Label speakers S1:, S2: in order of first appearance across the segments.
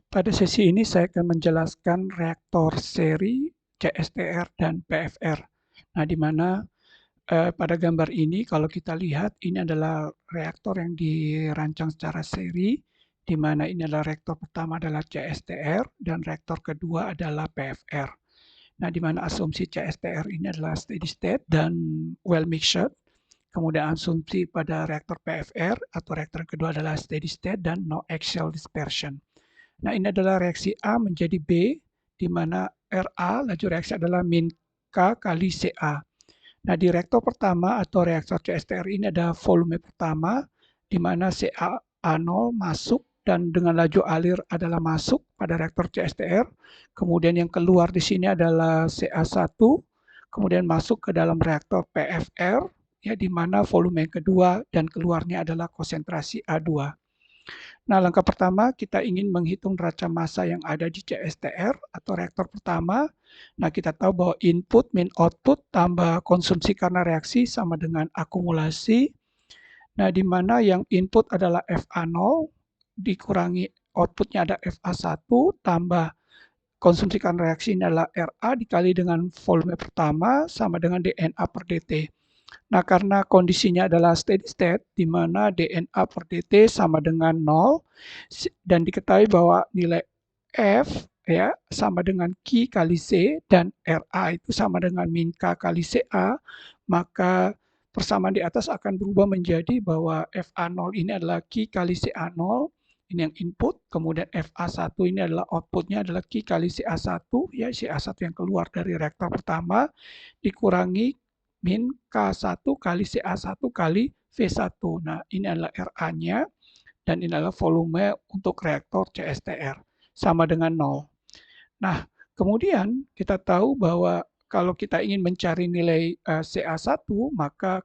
S1: Pada sesi ini saya akan menjelaskan reaktor seri, CSTR, dan PFR. Nah, di mana pada gambar ini kalau kita lihat ini adalah reaktor yang dirancang secara seri, di mana ini adalah reaktor pertama adalah CSTR dan reaktor kedua adalah PFR. Nah, di mana asumsi CSTR ini adalah steady state dan well mixed. Kemudian asumsi pada reaktor PFR atau reaktor kedua adalah steady state dan no axial dispersion. Nah, ini adalah reaksi A menjadi B, di mana Ra, laju reaksi adalah min K kali Ca. Nah, di reaktor pertama atau reaktor CSTR ini ada volume pertama, di mana CaA0 masuk dan dengan laju alir adalah masuk pada reaktor CSTR. Kemudian yang keluar di sini adalah Ca1, kemudian masuk ke dalam reaktor PFR, ya, di mana volume yang kedua dan keluarnya adalah konsentrasi A2. Nah, langkah pertama kita ingin menghitung neraca massa yang ada di CSTR atau reaktor pertama. Nah, kita tahu bahwa input min output tambah konsumsi karena reaksi sama dengan akumulasi. Nah, di mana yang input adalah FA0 dikurangi outputnya ada FA1 tambah konsumsi karena reaksi ini adalah RA dikali dengan volume pertama sama dengan dNA per dt. Nah, karena kondisinya adalah steady state, di mana dNA per dt sama dengan 0, dan diketahui bahwa nilai F ya sama dengan Q kali C, dan RA itu sama dengan min K kali CA, maka persamaan di atas akan berubah menjadi bahwa FA0 ini adalah Q kali CA0, ini yang input, kemudian FA1 ini adalah outputnya adalah Q kali CA1, ya CA1 yang keluar dari reaktor pertama, dikurangi min K1 kali CA1 kali V1. Nah, ini adalah RA-nya, dan ini adalah volume untuk reaktor CSTR, sama dengan 0. Nah, kemudian kita tahu bahwa kalau kita ingin mencari nilai CA1, maka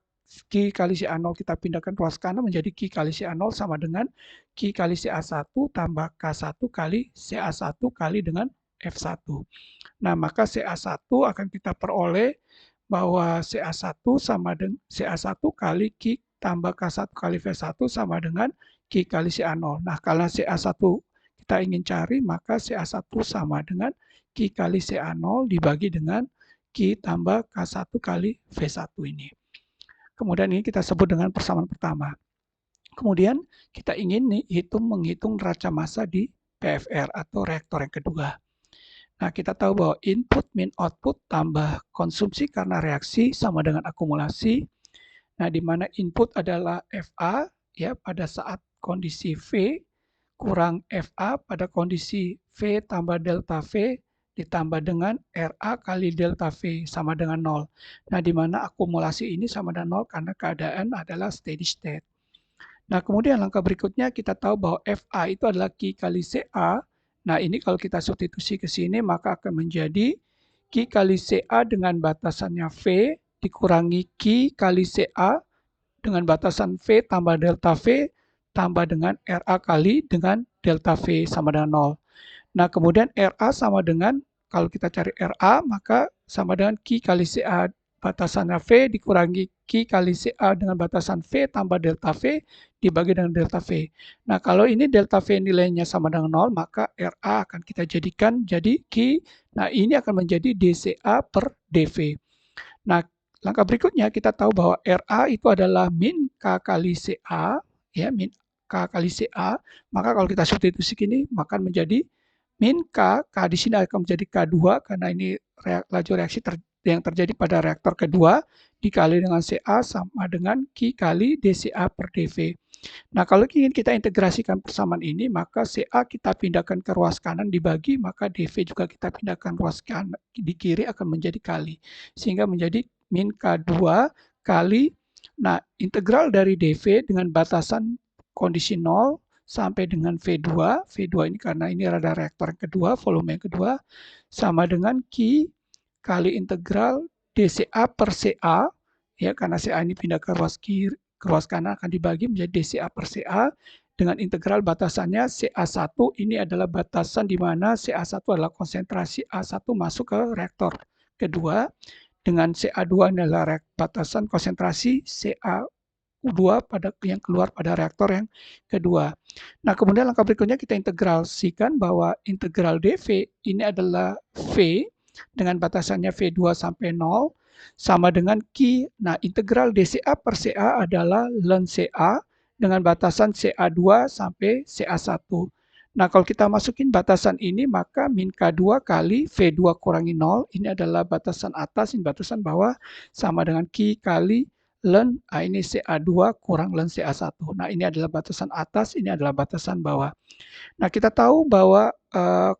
S1: Q kali CA0 kita pindahkan ruas kanan menjadi Q kali CA0 sama dengan Q kali CA1 tambah K1 kali CA1 kali dengan F1. Nah, maka CA1 akan kita peroleh bahwa CA1 sama dengan CA1 kali Q tambah K1 kali V1 sama dengan Q kali CA0. Nah, kalau CA1 kita ingin cari, maka CA1 sama dengan Q kali CA0 dibagi dengan Q tambah K1 kali V1 ini. Kemudian ini kita sebut dengan persamaan pertama. Kemudian kita ingin menghitung neraca massa di PFR atau reaktor yang kedua. Nah, kita tahu bahwa input min output tambah konsumsi karena reaksi sama dengan akumulasi. Nah, di mana input adalah FA ya pada saat kondisi V kurang FA pada kondisi V tambah delta V ditambah dengan RA kali delta V sama dengan 0. Nah, di mana akumulasi ini sama dengan 0 karena keadaan adalah steady state. Nah, kemudian langkah berikutnya kita tahu bahwa FA itu adalah Q kali CA. Nah, ini kalau kita substitusi ke sini maka akan menjadi Q kali CA dengan batasannya V dikurangi Q kali CA dengan batasan V tambah delta V tambah dengan RA kali dengan delta V sama dengan 0. Nah, kemudian RA sama dengan, kalau kita cari RA maka sama dengan Q kali CA batasannya V dikurangi Q kali CA dengan batasan V tambah delta V dibagi dengan delta V. Nah, kalau ini delta V nilainya sama dengan 0, maka RA akan kita jadikan jadi Q. Nah, ini akan menjadi dCA per dV. Nah, langkah berikutnya kita tahu bahwa RA itu adalah min K kali CA, ya, min K kali CA. Maka kalau kita substitusi gini, maka menjadi min K di sini akan menjadi K2 karena ini laju reaksi yang terjadi pada reaktor kedua dikali dengan CA sama dengan Q kali dCA per dV. Nah, kalau ingin kita integrasikan persamaan ini, maka CA kita pindahkan ke ruas kanan dibagi, maka dV juga kita pindahkan ruas kanan di kiri akan menjadi kali. Sehingga menjadi min K2 kali, nah integral dari dV dengan batasan kondisi 0 sampai dengan V2. V2 ini karena ini ada reaktor yang kedua, volume yang kedua, sama dengan Q kali integral dCA per CA, ya karena CA ini pindah ke ruas kiri, ke ruas kanan akan dibagi menjadi dCA per CA dengan integral batasannya CA1 ini adalah batasan di mana CA1 adalah konsentrasi A1 masuk ke reaktor kedua dengan CA2 adalah batasan konsentrasi CA U2 yang keluar pada reaktor yang kedua. Nah, kemudian langkah berikutnya kita integrasikan bahwa integral dV ini adalah V dengan batasannya V2 sampai 0 sama dengan Q. Nah, integral dCA per CA adalah ln CA dengan batasan CA2 sampai CA1. Nah, kalau kita masukin batasan ini, maka min K2 kali V2 kurangi 0, ini adalah batasan atas, ini batasan bawah, sama dengan Q kali ln, ini CA2 kurang ln CA1. Nah, ini adalah batasan atas, ini adalah batasan bawah. Nah, kita tahu bahwa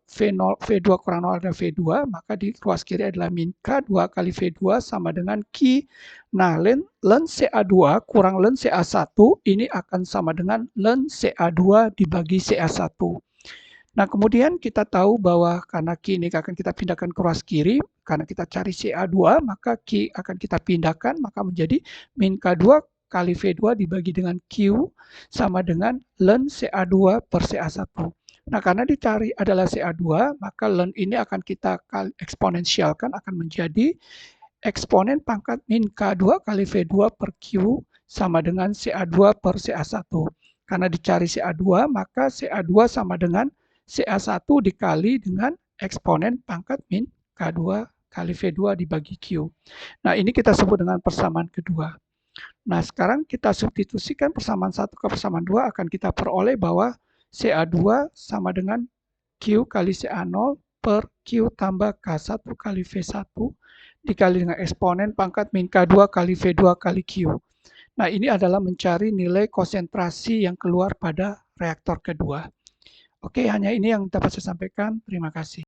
S1: V2 kurang 0 adalah V2, maka di ruas kiri adalah min K2 kali V2 sama dengan Q. Nah, ln CA2 kurang ln CA1 ini akan sama dengan ln CA2 dibagi CA1. Nah, kemudian kita tahu bahwa karena Q ini akan kita pindahkan ke ruas kiri, karena kita cari CA2, maka Q akan kita pindahkan, maka menjadi min K2 kali V2 dibagi dengan Q sama dengan ln CA2 per CA1. Nah, karena dicari adalah CA2, maka ln ini akan kita eksponensialkan, akan menjadi eksponen pangkat min K2 kali V2 per Q sama dengan CA2 per CA1. Karena dicari CA2, maka CA2 sama dengan CA1 dikali dengan eksponen pangkat min K2 kali V2 dibagi Q. Nah, ini kita sebut dengan persamaan kedua. Nah, sekarang kita substitusikan persamaan 1 ke persamaan 2 akan kita peroleh bahwa CA2 sama dengan Q kali CA0 per Q tambah K1 kali V1 dikali dengan eksponen pangkat min K2 kali V2 kali Q. Nah, ini adalah mencari nilai konsentrasi yang keluar pada reaktor kedua. Oke, hanya ini yang dapat saya sampaikan. Terima kasih.